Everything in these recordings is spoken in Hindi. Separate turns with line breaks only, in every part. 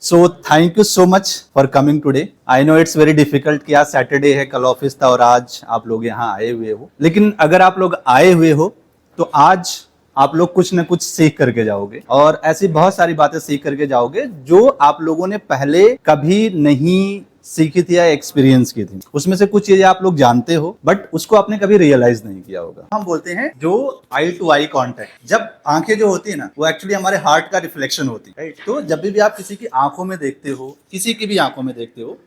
So thank you so much for coming today. I know it's very difficult कि आज सैटरडे है, कल ऑफिस था और आज आप लोग यहाँ आए हुए हो, लेकिन अगर आप लोग आए हुए हो तो आज आप लोग कुछ ना कुछ सीख करके जाओगे और ऐसी बहुत सारी बातें सीख करके जाओगे जो आप लोगों ने पहले कभी नहीं सीखी थी या एक्सपीरियंस की थी। उसमें से कुछ चीजें आप लोग जानते हो बट उसको आपने कभी रियलाइज नहीं किया होगा। हम बोलते हैं जो आई टू आई कांटेक्ट, जब आंखें जो होती है ना वो एक्चुअली हमारे हार्ट का रिफ्लेक्शन होती है, राइट। तो जब भी आप किसी की आंखों में देखते हो, किसी की भी आंखों में देखते हो,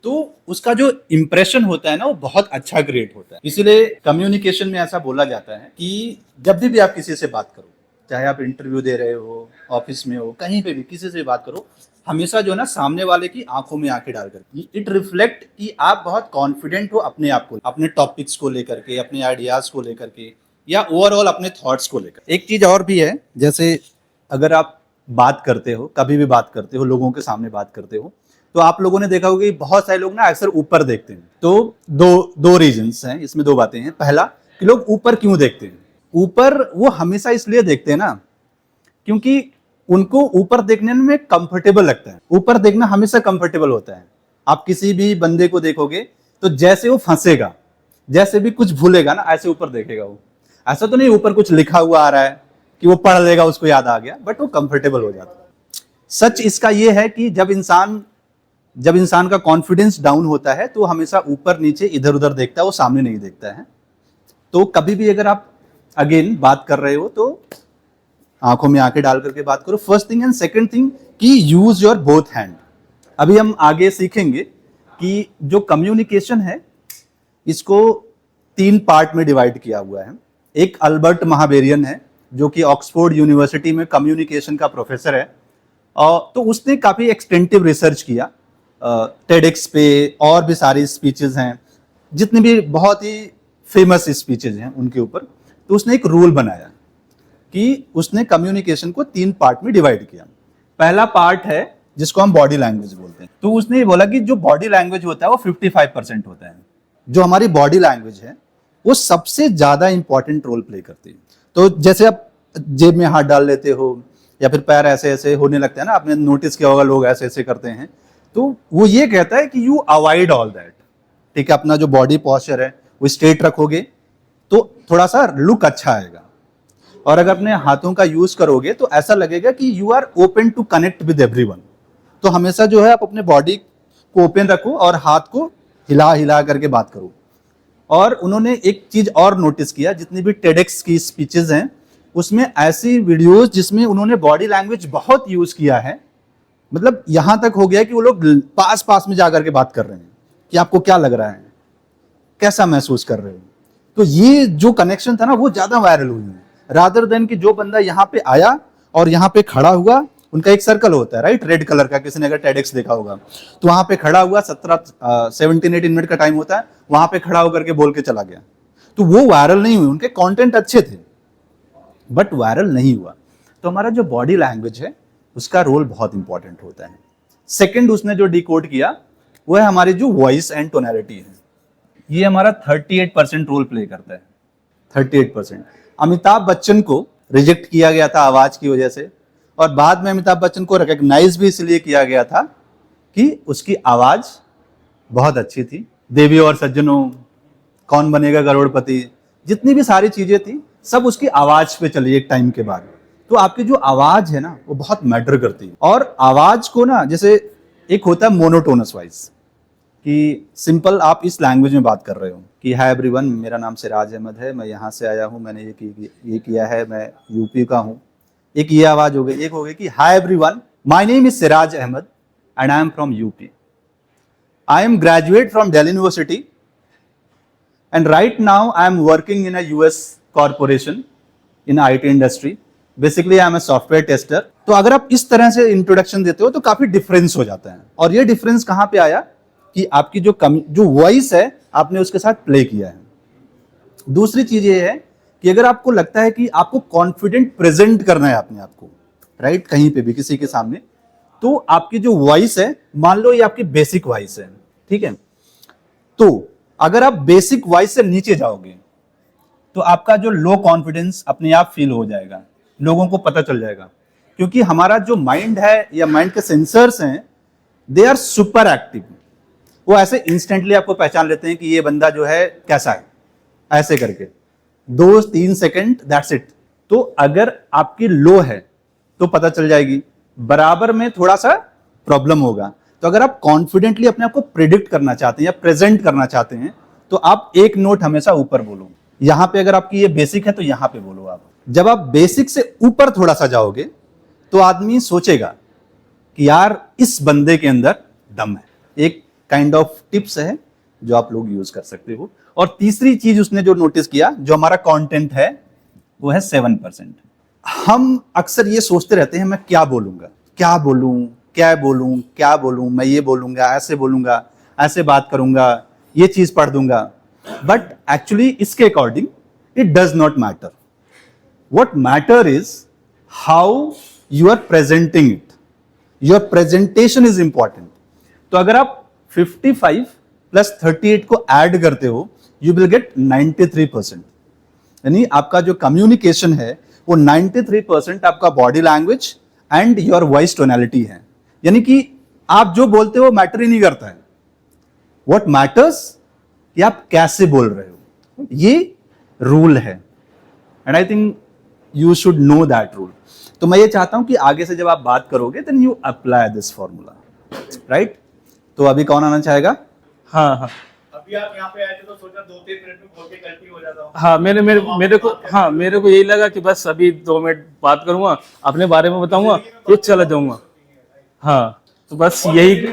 तो उसका जो इंप्रेशन होता है ना वो बहुत अच्छा क्रिएट होता है। इसीलिए कम्युनिकेशन में ऐसा बोला जाता है कि जब भी आप किसी से बात करो, चाहे आप इंटरव्यू दे रहे हो, ऑफिस में हो, कहीं पे भी किसी से बात करो, हमेशा जो है ना सामने वाले की आंखों में आंखें डालकर इट रिफ्लेक्ट कि आप बहुत कॉन्फिडेंट हो अपने आप को, अपने टॉपिक्स को लेकर के, अपने आइडियाज को लेकर के या ओवरऑल अपने थॉट्स को लेकर। एक चीज और भी है, जैसे अगर आप बात करते हो, कभी भी बात करते हो, लोगों के सामने बात करते हो, तो आप लोगों ने देखा होगा कि बहुत सारे लोग ना अक्सर ऊपर देखते हैं। तो दो रीजंस हैं इसमें, दो बातें हैं। पहला कि लोग ऊपर क्यों देखते हैं। ऊपर वो हमेशा इसलिए देखते हैं ना क्योंकि उनको ऊपर देखने में कंफर्टेबल लगता है। ऊपर देखना हमेशा कंफर्टेबल होता है। आप किसी भी बंदे को देखोगे तो जैसे वो फंसेगा, जैसे भी कुछ भूलेगा ना, ऐसे ऊपर देखेगा वो। ऐसा तो नहीं ऊपर कुछ लिखा हुआ आ रहा है कि वो पढ़ लेगा उसको याद आ गया, बट वो कंफर्टेबल हो जाता है। सच इसका ये है कि जब इंसान का कॉन्फिडेंस डाउन होता है तो हमेशा ऊपर नीचे इधर उधर देखता है, वो सामने नहीं देखता है। तो कभी भी अगर आप अगेन बात कर रहे हो तो आंखों में आंखें डाल करके बात करो, first thing. And second thing कि यूज योर बोथ हैंड। अभी हम आगे सीखेंगे कि जो कम्युनिकेशन है इसको 3 पार्ट में डिवाइड किया हुआ है। एक अल्बर्ट महावेरियन है जो कि ऑक्सफोर्ड यूनिवर्सिटी में कम्युनिकेशन का प्रोफेसर है, तो उसने काफी एक्सटेंटिव रिसर्च किया टेडेक्स पे, और भी सारी स्पीचेस हैं, जितने भी बहुत ही फेमस स्पीचेस हैं उनके ऊपर। तो उसने एक रूल बनाया कि उसने कम्युनिकेशन को 3 पार्ट में डिवाइड किया। पहला पार्ट है जिसको हम बॉडी लैंग्वेज बोलते हैं। तो उसने ये बोला कि जो बॉडी लैंग्वेज होता है वो 55% होता है। जो हमारी बॉडी लैंग्वेज है वो सबसे ज्यादा इंपॉर्टेंट रोल प्ले करती है। तो जैसे आप जेब में हाथ डाल लेते हो या फिर पैर ऐसे ऐसे होने लगते हैं ना, आपने नोटिस किया होगा लोग ऐसे ऐसे करते हैं, तो वो ये कहता है कि यू अवॉइड ऑल दैट। ठीक है, अपना जो बॉडी पोस्चर है वो स्ट्रेट रखोगे तो थोड़ा सा लुक अच्छा आएगा, और अगर अपने हाथों का यूज करोगे तो ऐसा लगेगा कि you are open to connect with everyone. तो हमेशा जो है आप अपने बॉडी को ओपन रखो और हाथ को हिला हिला करके बात करो। और उन्होंने एक चीज और नोटिस किया, जितनी भी टेडेक्स की स्पीचेस हैं उसमें ऐसी वीडियोस जिसमें उन्होंने बॉडी लैंग्वेज बहुत यूज किया है, मतलब यहां तक हो गया कि वो लोग पास पास में जाकर के बात कर रहे हैं कि आपको क्या लग रहा है, कैसा महसूस कर रहे हो। तो ये जो कनेक्शन था ना वो ज्यादा वायरल हुई है, रादर देन कि जो बंदा यहाँ पे आया और यहाँ पे खड़ा हुआ। उनका एक सर्कल होता है, राइट, रेड कलर का, किसी ने अगर टेडेक्स देखा होगा तो वहां पे खड़ा हुआ 17-18 मिनट का टाइम होता है, वहां पे खड़ा होकर के बोल के चला गया। तो वो वायरल नहीं हुई, उनके कंटेंट अच्छे थे बट वायरल नहीं हुआ। तो हमारा जो बॉडी लैंग्वेज है उसका रोल बहुत इंपॉर्टेंट होता है। सेकंड उसने जो डिकोड किया वो है हमारी जो वॉइस एंड टोनैलिटी है। ये हमारा 38% रोल प्ले करता है, 38%। अमिताभ बच्चन को रिजेक्ट किया गया था आवाज की वजह से, और बाद में अमिताभ बच्चन को रिकॉग्नाइज भी इसलिए किया गया था कि उसकी आवाज बहुत अच्छी थी। देवी और सज्जनों, कौन बनेगा करोड़पति, जितनी भी सारी चीजें थी सब उसकी आवाज पे चली एक टाइम के बाद। तो आपकी जो आवाज है ना वो बहुत मैटर करती है। और आवाज को ना, जैसे एक होता है मोनोटोनस वॉइस, कि सिंपल आप इस लैंग्वेज में बात कर रहे हो कि हाय एवरीवन, मेरा नाम सिराज अहमद है, मैं यहाँ से आया हूँ, मैंने ये किया है, मैं यूपी का हूँ। एक ये आवाज हो गई। एक हो गई कि hi everyone, my name is Siraj Ahmed and I am from UP. I am graduate from Delhi university and right now I am working in a US corporation in IT industry. Basically I am a software tester. तो अगर आप इस तरह से इंट्रोडक्शन देते हो तो काफी डिफरेंस हो जाता है। और ये डिफरेंस कहां पे आया कि आपकी जो वॉइस है आपने उसके साथ प्ले किया है। दूसरी चीज ये है कि अगर आपको लगता है कि आपको कॉन्फिडेंट प्रेजेंट करना है अपने आप को, राइट, कहीं पे भी किसी के सामने, तो आपकी जो वॉइस है, मान लो ये आपकी बेसिक वॉइस है, ठीक है, तो अगर आप बेसिक वॉइस से नीचे जाओगे तो आपका जो लो कॉन्फिडेंस अपने आप फील हो जाएगा, लोगों को पता चल जाएगा। क्योंकि हमारा जो माइंड है या माइंड के सेंसर्स हैं दे आर सुपर एक्टिव। वो ऐसे इंस्टेंटली आपको पहचान लेते हैं कि ये बंदा जो है कैसा है, ऐसे करके 2-3 सेकंड, दैट्स इट। तो अगर आपकी लो है तो पता चल जाएगी, बराबर में थोड़ा सा प्रॉब्लम होगा। तो अगर आप कॉन्फिडेंटली अपने आप को प्रिडिक्ट करना चाहते हैं या प्रेजेंट करना चाहते हैं तो आप एक नोट हमेशा ऊपर बोलो। यहां पे अगर आपकी ये बेसिक है तो यहां पे बोलो आप। जब आप बेसिक से ऊपर थोड़ा सा जाओगे तो आदमी सोचेगा कि यार इस बंदे के अंदर दम है। एक काइंड ऑफ टिप्स है जो आप लोग यूज कर सकते हो। और तीसरी चीज उसने जो नोटिस किया, जो हमारा कंटेंट है वो है 7%। हम अक्सर ये सोचते रहते हैं मैं क्या बोलूंगा, क्या बोलूं, क्या बोलूं, क्या बोलूं, मैं ये बोलूंगा, ऐसे बात करूंगा, ये चीज पढ़ दूंगा। बट एक्चुअली इसके according it does not matter. What matter is how you are presenting it. Your presentation is important. तो अगर आप 55 प्लस 38 को ऐड करते हो यू विल गेट 93%। यानी आपका जो कम्युनिकेशन है वो 93% आपका body language and your voice tonality है। यानी कि आप जो बोलते हो मैटर ही नहीं करता है। व्हाट मैटर्स कि आप कैसे बोल रहे हो, ये रूल है। And I think you should know that rule. तो मैं ये चाहता हूं कि आगे से जब आप बात करोगे then you apply this formula, right. तो अभी कौन आना चाहेगा?
हाँ हाँ
अभी आप यहाँ पे आए थे तो सोचा 2-3 मिनट में बोल के गलती हो जाता हूँ।
हाँ मेरे को यही लगा कि बस अभी 2 मिनट बात करूंगा, अपने बारे में बताऊंगा, फिर चला जाऊंगा। हाँ तो बस यही,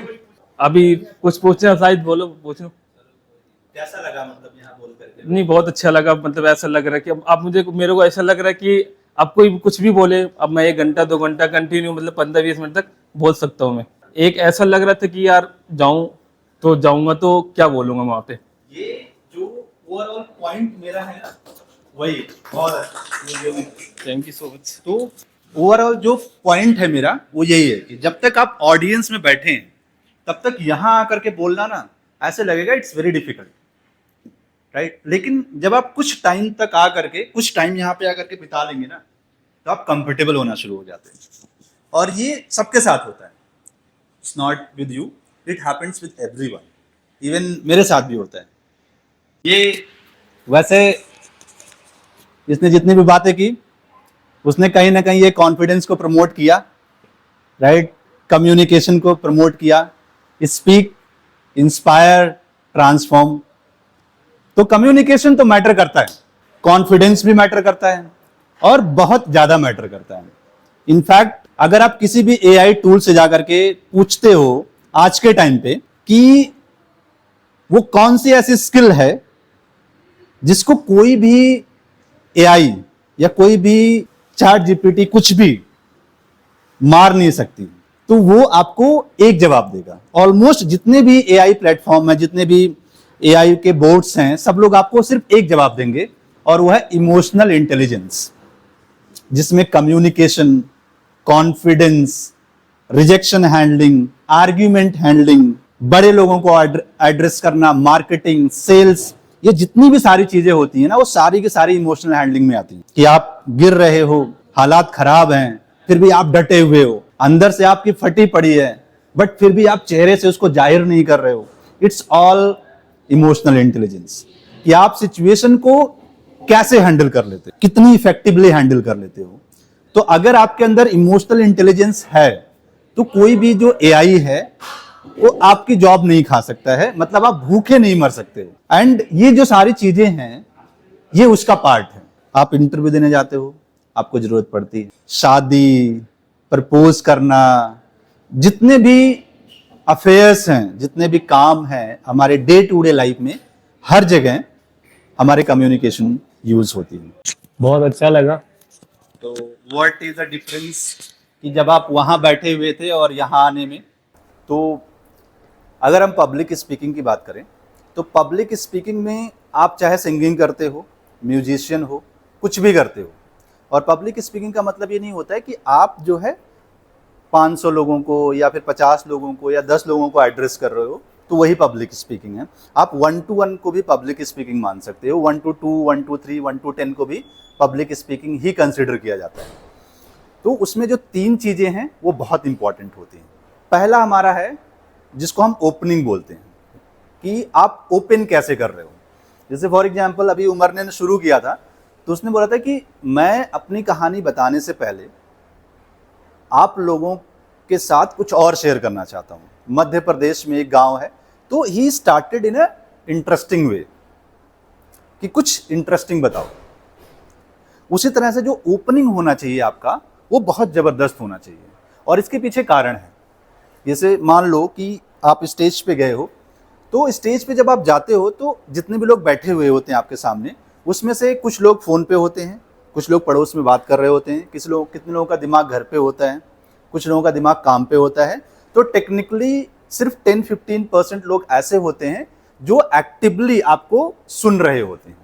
अभी कुछ पूछना शायद, बोलो पूछो।
कैसा लगा मतलब यहाँ बोल करके?
नहीं बहुत अच्छा लगा, मतलब ऐसा लग रहा है कि अब आप मेरे को ऐसा लग रहा है कि अब कोई कुछ भी बोले, अब मैं 1 घंटा 2 घंटा कंटिन्यू मतलब 15-20 मिनट तक बोल सकता हूँ मैं। एक ऐसा लग रहा था कि यार जाऊंगा तो क्या बोलूंगा वहां पे।
ये जो ओवरऑल पॉइंट मेरा है ना वही बहुत
थैंक यू सो मच।
तो ओवरऑल जो पॉइंट है मेरा वो यही है कि जब तक आप ऑडियंस में बैठे हैं तब तक यहां आकर के बोलना ना ऐसे लगेगा इट्स वेरी डिफिकल्ट, राइट। लेकिन जब आप कुछ टाइम तक आ करके, कुछ टाइम यहाँ पे आकर के बिता लेंगे ना तो आप कंफर्टेबल होना शुरू हो जाते हैं। और ये सबके साथ होता है, it's not with you, it happens with everyone. Even मेरे साथ भी होता है ये। वैसे इसने जितनी भी बातें की उसने कहीं ना कहीं ये कॉन्फिडेंस को प्रमोट किया, राइट, कम्युनिकेशन को प्रमोट किया, स्पीक, इंस्पायर, ट्रांसफॉर्म। तो कम्युनिकेशन तो मैटर करता है, कॉन्फिडेंस भी मैटर करता है और बहुत ज्यादा मैटर करता है। इनफैक्ट अगर आप किसी भी एआई टूल से जाकर के पूछते हो आज के टाइम पे कि वो कौन सी ऐसी स्किल है जिसको कोई भी एआई या कोई भी चैट जीपीटी कुछ भी मार नहीं सकती, तो वो आपको एक जवाब देगा। ऑलमोस्ट जितने भी एआई प्लेटफॉर्म है, जितने भी एआई के बोर्ड्स हैं, सब लोग आपको सिर्फ एक जवाब देंगे और वो है इमोशनल इंटेलिजेंस, जिसमें communication, confidence, rejection handling, argument handling, बड़े लोगों को एड्रेस करना, मार्केटिंग, सेल्स, ये जितनी भी सारी चीजें होती है ना वो सारी की सारी इमोशनल हैंडलिंग में आती है। कि आप गिर रहे हो, हालात खराब हैं, फिर भी आप डटे हुए हो, अंदर से आपकी फटी पड़ी है बट फिर भी आप चेहरे से उसको जाहिर नहीं कर रहे हो। It's all emotional intelligence. कि आप सिचुएशन को कैसे हैंडल कर लेते हो, कितनी इफेक्टिवली हैंडल कर लेते हो। तो अगर आपके अंदर इमोशनल इंटेलिजेंस है तो कोई भी जो एआई है वो आपकी जॉब नहीं खा सकता है, मतलब आप भूखे नहीं मर सकते हो। एंड ये जो सारी चीजें हैं ये उसका पार्ट है। आप इंटरव्यू देने जाते हो, आपको जरूरत पड़ती है, शादी, प्रपोज करना, जितने भी अफेयर्स हैं, जितने भी काम हैं हमारे डे टू डे लाइफ में, हर जगह हमारे कम्युनिकेशन यूज होती है।
बहुत अच्छा लगा।
तो व्हाट इज द डिफरेंस कि जब आप वहां बैठे हुए थे और यहाँ आने में। तो अगर हम पब्लिक स्पीकिंग की बात करें तो पब्लिक स्पीकिंग में आप चाहे सिंगिंग करते हो, म्यूजिशियन हो, कुछ भी करते हो। और पब्लिक स्पीकिंग का मतलब ये नहीं होता है कि आप जो है 500 लोगों को या फिर 50 लोगों को या 10 लोगों को एड्रेस कर रहे हो तो वही पब्लिक स्पीकिंग है। आप 1 to 1 को भी पब्लिक स्पीकिंग मान सकते हो, 1 to 2, 1 to 3, 1 to 10 को भी पब्लिक स्पीकिंग ही कंसिडर किया जाता है। तो उसमें जो 3 चीजें हैं वो बहुत इंपॉर्टेंट होती हैं। पहला हमारा है जिसको हम ओपनिंग बोलते हैं, कि आप ओपन कैसे कर रहे हो। जैसे फॉर एग्जांपल अभी उमर ने शुरू किया था, तो उसने बोला था कि मैं अपनी कहानी बताने से पहले आप लोगों के साथ कुछ और शेयर करना चाहता हूँ। मध्य प्रदेश में एक गांव है, तो he started in a interesting way, कि कुछ इंटरेस्टिंग बताओ। उसी तरह से जो ओपनिंग होना चाहिए आपका, वो बहुत जबरदस्त होना चाहिए, और इसके पीछे कारण है। जैसे मान लो कि आप स्टेज पे गए हो, तो स्टेज पे जब आप जाते हो तो जितने भी लोग बैठे हुए होते हैं आपके सामने, उसमें से कुछ लोग फ़ोन पे होते हैं, कुछ लोग पड़ोस में बात कर रहे होते हैं, कितने लोगों का दिमाग घर पे होता है, कुछ लोगों का दिमाग काम पे होता है। तो टेक्निकली सिर्फ 10-15% लोग ऐसे होते हैं जो एक्टिवली आपको सुन रहे होते हैं।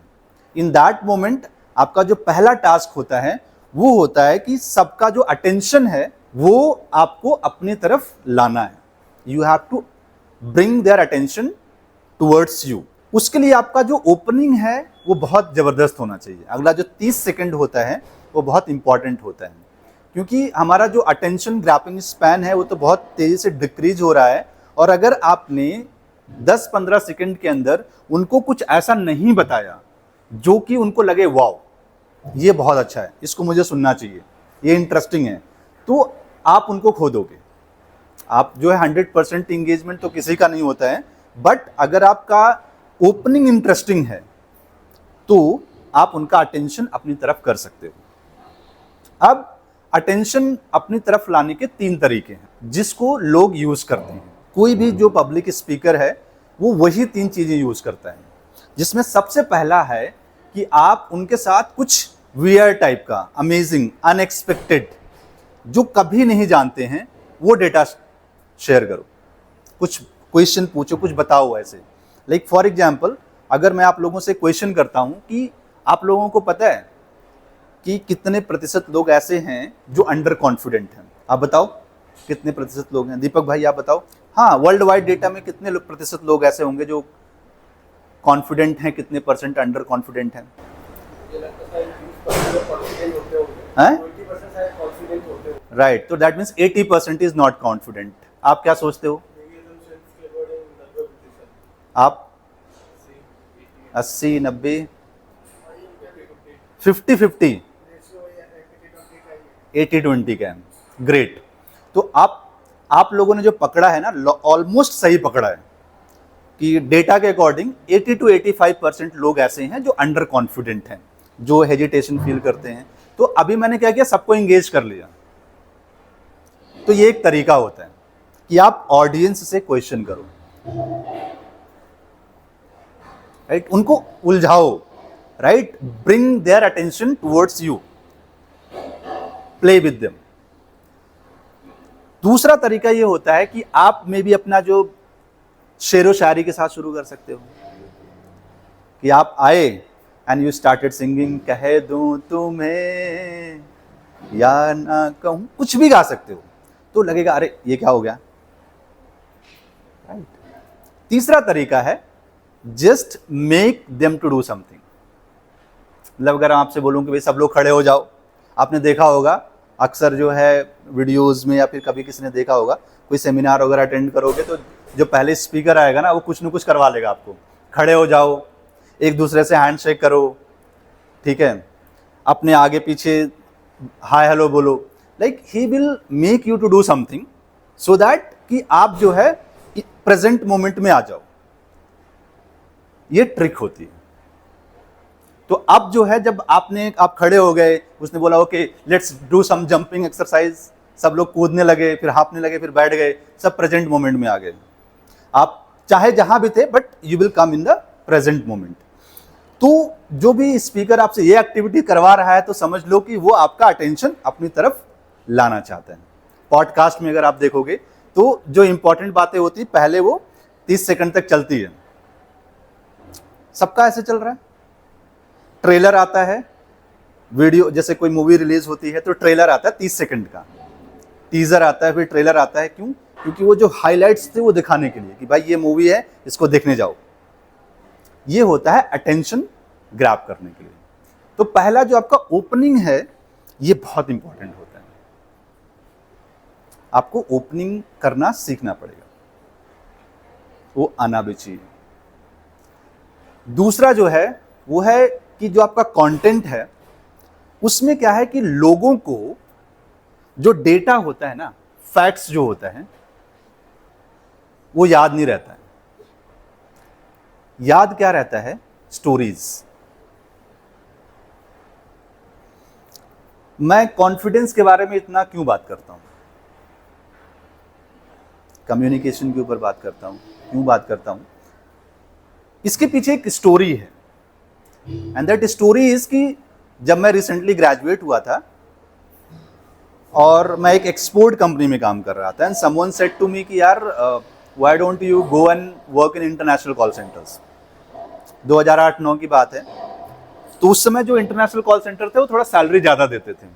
इन दैट मोमेंट आपका जो पहला टास्क होता है वो होता है कि सबका जो अटेंशन है वो आपको अपनी तरफ लाना है। You have to bring their attention towards you. उसके लिए आपका जो ओपनिंग है वो बहुत ज़बरदस्त होना चाहिए। अगला जो 30 सेकंड होता है वो बहुत इंपॉर्टेंट होता है, क्योंकि हमारा जो अटेंशन ग्रैपिंग स्पैन है वो तो बहुत तेज़ी से डिक्रीज हो रहा है। और अगर आपने 10-15 सेकंड के अंदर उनको कुछ ऐसा नहीं बताया जो कि उनको लगे वाओ ये बहुत अच्छा है, इसको मुझे सुनना चाहिए, ये इंटरेस्टिंग है, तो आप उनको खो दोगे। आप जो है 100% इंगेजमेंट तो किसी का नहीं होता है, बट अगर आपका ओपनिंग इंटरेस्टिंग है तो आप उनका अटेंशन अपनी तरफ कर सकते हो। अब अटेंशन अपनी तरफ लाने के 3 तरीके हैं जिसको लोग यूज करते हैं। कोई भी जो पब्लिक स्पीकर है वो वही 3 चीजें यूज करता है, जिसमें सबसे पहला है कि आप उनके साथ कुछ वियर टाइप का, अमेजिंग, अनएक्सपेक्टेड, जो कभी नहीं जानते हैं वो डेटा शेयर करो। कुछ क्वेश्चन पूछो, कुछ बताओ ऐसे। लाइक फॉर एग्जाम्पल, अगर मैं आप लोगों से क्वेश्चन करता हूं कि आप लोगों को पता है कि कितने प्रतिशत लोग ऐसे हैं जो अंडर कॉन्फिडेंट हैं, आप बताओ कितने प्रतिशत लोग हैं। दीपक भाई आप बताओ। हाँ, वर्ल्ड वाइड डेटा में कितने प्रतिशत लोग ऐसे होंगे जो कॉन्फिडेंट हैं, कितने परसेंट अंडर कॉन्फिडेंट हैं? राइट, तो that means 80% is not confident. आप क्या सोचते हो? आप 80, 90, 50-50, 80-20 का है। ग्रेट। तो आप लोगों ने जो पकड़ा है ना, ऑलमोस्ट सही पकड़ा है कि डेटा के अकॉर्डिंग 80-85% लोग ऐसे हैं जो अंडर कॉन्फिडेंट हैं, जो हेजिटेशन फील करते हैं। तो अभी मैंने क्या किया, सबको इंगेज कर लिया। तो ये एक तरीका होता है कि आप ऑडियंस से क्वेश्चन करो, राइट, उनको उलझाओ, right, bring their attention towards you, play with them. दूसरा तरीका ये होता है कि आप में भी अपना जो शेरो शायरी के साथ शुरू कर सकते हो, कि आप आए एंड यू स्टार्टेड सिंगिंग, कह दूं तुम्हें या ना कहूं, कुछ भी गा सकते हो, तो लगेगा अरे ये क्या हो गया, राइट। तीसरा तरीका है just make them to do something. मतलब अगर आपसे बोलूं कि भाई सब लोग खड़े हो जाओ, आपने देखा होगा अक्सर जो है वीडियोस में, या फिर कभी किसी ने देखा होगा, कोई सेमिनार वगैरह अटेंड करोगे तो जो पहले स्पीकर आएगा ना वो कुछ न कुछ करवा लेगा आपको। खड़े हो जाओ, एक दूसरे से हैंडशेक करो, ठीक है, अपने आगे पीछे हाय हेलो बोलो। Like he will make you to do something so that कि आप जो है प्रेजेंट मोमेंट में आ जाओ। ये ट्रिक होती है। तो अब जो है जब आप खड़े हो गए, उसने बोला okay let's do some jumping exercise, सब लोग कूदने लगे, फिर हाँफने लगे, फिर बैठ गए, सब प्रेजेंट मोमेंट में आ गए। आप चाहे जहां भी थे but you will come in the present moment. तो जो भी स्पीकर आपसे ये एक्टिविटी करवा रहा है तो समझ लो कि वो आपका अटेंशन अपनी तरफ लाना चाहता है। पॉडकास्ट में अगर आप देखोगे तो जो इंपॉर्टेंट बातें होती पहले वो 30 सेकंड तक चलती है, सबका ऐसे चल रहा है। ट्रेलर आता है, वीडियो जैसे कोई मूवी रिलीज होती है तो ट्रेलर आता है 30 सेकंड का, टीजर आता है, फिर ट्रेलर आता है। क्यों? क्योंकि वो जो हाइलाइट्स थे वो दिखाने के लिए कि भाई ये मूवी है, इसको देखने जाओ। ये होता है अटेंशन ग्रैब करने के लिए। तो पहला जो आपका ओपनिंग है ये बहुत इंपॉर्टेंट होता है, आपको ओपनिंग करना सीखना पड़ेगा। वो आना भी चाहिए। दूसरा जो है वो है कि जो आपका कंटेंट है उसमें क्या है कि लोगों को जो डेटा होता है ना, फैक्ट्स जो होता है वो याद नहीं रहता है। याद क्या रहता है? स्टोरीज। मैं कॉन्फिडेंस के बारे में इतना क्यों बात करता हूं, कम्युनिकेशन के ऊपर बात करता हूं, क्यों बात करता हूं? इसके पीछे एक स्टोरी है, एंड दैट स्टोरी इज कि जब मैं रिसेंटली ग्रेजुएट हुआ था और मैं एक एक्सपोर्ट कंपनी में काम कर रहा था, and someone said to me कि यार why don't you go and work in international call centres. 2008-9 की बात है। तो उस समय जो इंटरनेशनल कॉल सेंटर थे वो थोड़ा सैलरी ज़्यादा देते थे।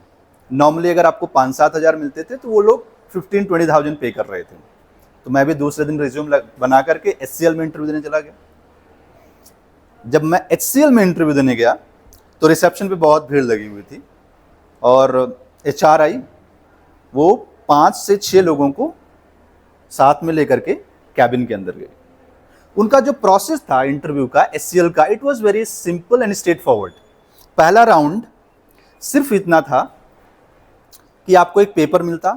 नॉर्मली अगर आपको 5-7 हज़ार मिलते थे तो वो लोग 15-20,000 पे कर रहे थे। तो मैं भी दूसरे दिन रिज्यूम बना करके HCL में इंटरव्यू देने चला गया। जब मैं HCL में इंटरव्यू देने गया तो रिसेप्शन पे बहुत भीड़ लगी हुई थी और HR आई, वो 5 से 6 लोगों को साथ में लेकर के कैबिन के अंदर गए। उनका जो प्रोसेस था इंटरव्यू का, HCL का, it was very simple and straight forward. पहला राउंड सिर्फ इतना था कि आपको एक पेपर मिलता,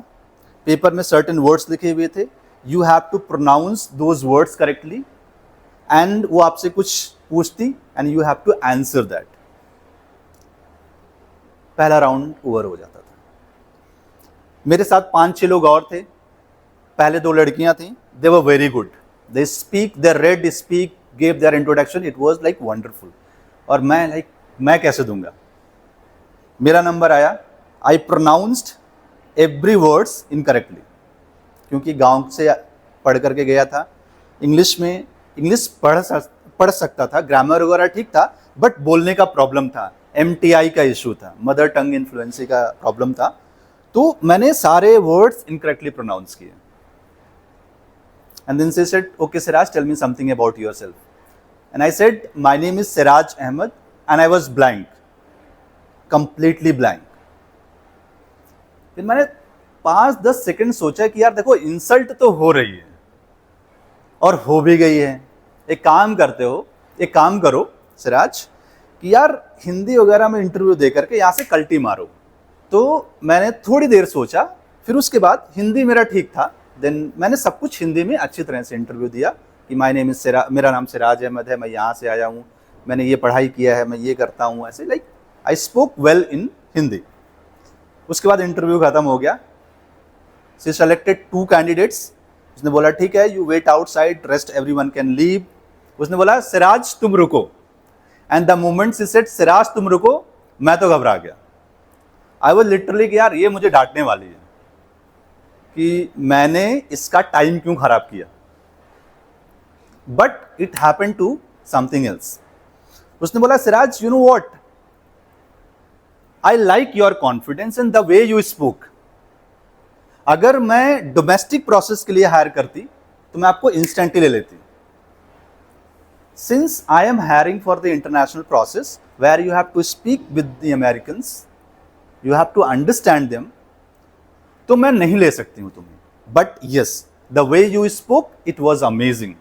पेपर में सर्टेन वर्ड्स लिखे हुए थे, you have to pronounce those words correctly, and वो आपसे कुछ पूछती and you have to answer that. पहला राउंड ओवर हो जाता था। मेरे साथ 5-6 लोग और थे, पहले 2 लड़कियां थी, they were very good, they speak, they read, speak, gave their introduction, it was like wonderful। और मैं कैसे दूंगा? मेरा नंबर आया, I pronounced every words incorrectly, क्योंकि गांव से पढ़ करके गया था। इंग्लिश पढ़ सकता था, ग्रामर वगैरह ठीक था, बट बोलने का प्रॉब्लम था, MTI का इशू था, मदर टंग इन्फ्लुएंसी का प्रॉब्लम था। तो मैंने सारे वर्ड्स इनकरेक्टली प्रोनाउंस किए। And then she said, okay Siraj, tell me something about yourself. And I said, my name is Siraj Ahmed, and I was blank, completely blank। फिर मैंने 5-10 सेकंड सोचा कि यार देखो, इंसल्ट तो हो रही है और हो भी गई है। एक काम करो सिराज कि यार हिंदी वगैरह में इंटरव्यू दे करके यहाँ से कल्टी मारो। तो मैंने थोड़ी देर सोचा, फिर उसके बाद हिंदी मेरा ठीक था, देन मैंने सब कुछ हिंदी में अच्छी तरह से इंटरव्यू दिया कि माय नेम इज मेरा नाम सिराज अहमद है, मैं यहाँ से आया हूँ, मैंने ये पढ़ाई किया है, मैं ये करता हूँ, ऐसे like I spoke well in Hindi. उसके बाद इंटरव्यू खत्म हो गया। She selected 2 candidates. उसने बोला ठीक है, you wait outside, rest everyone can leave. उसने बोला सिराज तुम रुको, and the moment she said Siraj तुम रुको, मैं तो घबरा गया। आई वाज लिटरली कि यार ये मुझे डांटने वाली है कि मैंने इसका टाइम क्यों खराब किया, but it happened to something else. उसने बोला Siraj you know what, I like your confidence and the way you spoke. अगर मैं डोमेस्टिक प्रोसेस के लिए हायर करती तो मैं आपको इंस्टेंटली ले लेती। Since I am hiring for the international process where you have to speak with the Americans, you have to understand them, तो मैं नहीं ले सकती हूं तुम्हें। But yes, the way you spoke it was amazing.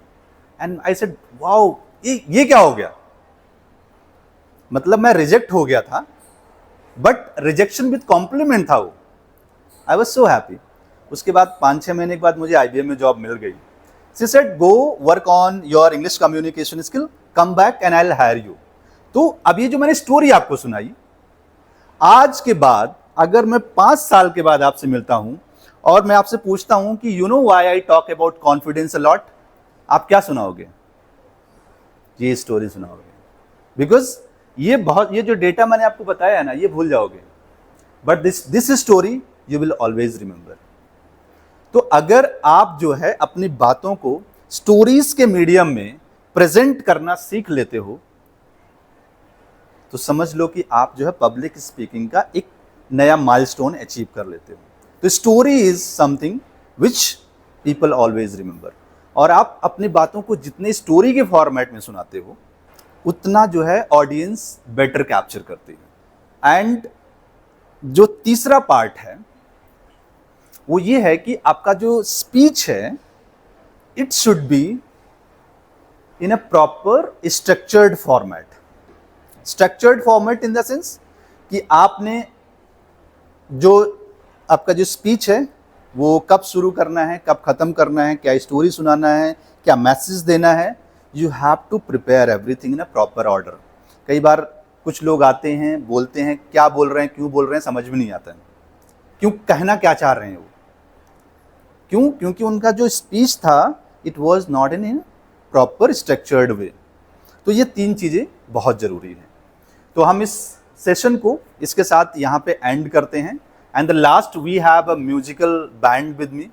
And I said wow, ये क्या हो गया? मतलब मैं रिजेक्ट हो गया था, बट रिजेक्शन विद कॉम्प्लीमेंट था वो। I was so happy. उसके बाद 5-6 महीने के बाद मुझे IBM में जॉब मिल गई। She said go work on your English communication skill, come back and I will hire you. तो अब ये जो मैंने स्टोरी आपको सुनाई, आज के बाद अगर मैं 5 साल के बाद आपसे मिलता हूं और मैं आपसे पूछता हूं कि you know why I talk about confidence a lot, आप क्या सुनाओगे? ये स्टोरी सुनाओगे, बिकॉज ये जो डेटा मैंने आपको बताया है ना, ये भूल जाओगे, but this story you will always remember. तो अगर आप जो है अपनी बातों को स्टोरीज के मीडियम में प्रेजेंट करना सीख लेते हो, तो समझ लो कि आप जो है पब्लिक स्पीकिंग का एक नया माइलस्टोन अचीव कर लेते हो। तो story is something which people always remember. और आप अपनी बातों को जितने स्टोरी के फॉर्मेट में सुनाते हो, उतना जो है ऑडियंस बेटर कैप्चर करती है। एंड जो तीसरा पार्ट है वो ये है कि आपका जो स्पीच है, it should be in a proper structured format. Structured format in the sense कि आपने जो आपका जो स्पीच है वो कब शुरू करना है, कब ख़त्म करना है, क्या स्टोरी सुनाना है, क्या मैसेज देना है, you have to prepare everything in a proper order. कई बार कुछ लोग आते हैं, बोलते हैं, क्या बोल रहे हैं, क्यों बोल रहे हैं, समझ में नहीं आता है. क्यों, कहना क्या चाह रहे हैं वो. क्यों? क्योंकि उनका जो स्पीच था it was not in proper structured way. तो ये 3 चीज़ें बहुत ज़रूरी हैं. तो हम इस सेशन को इसके साथ यहाँ पे एंड करते हैं. And the last we have a musical band with me.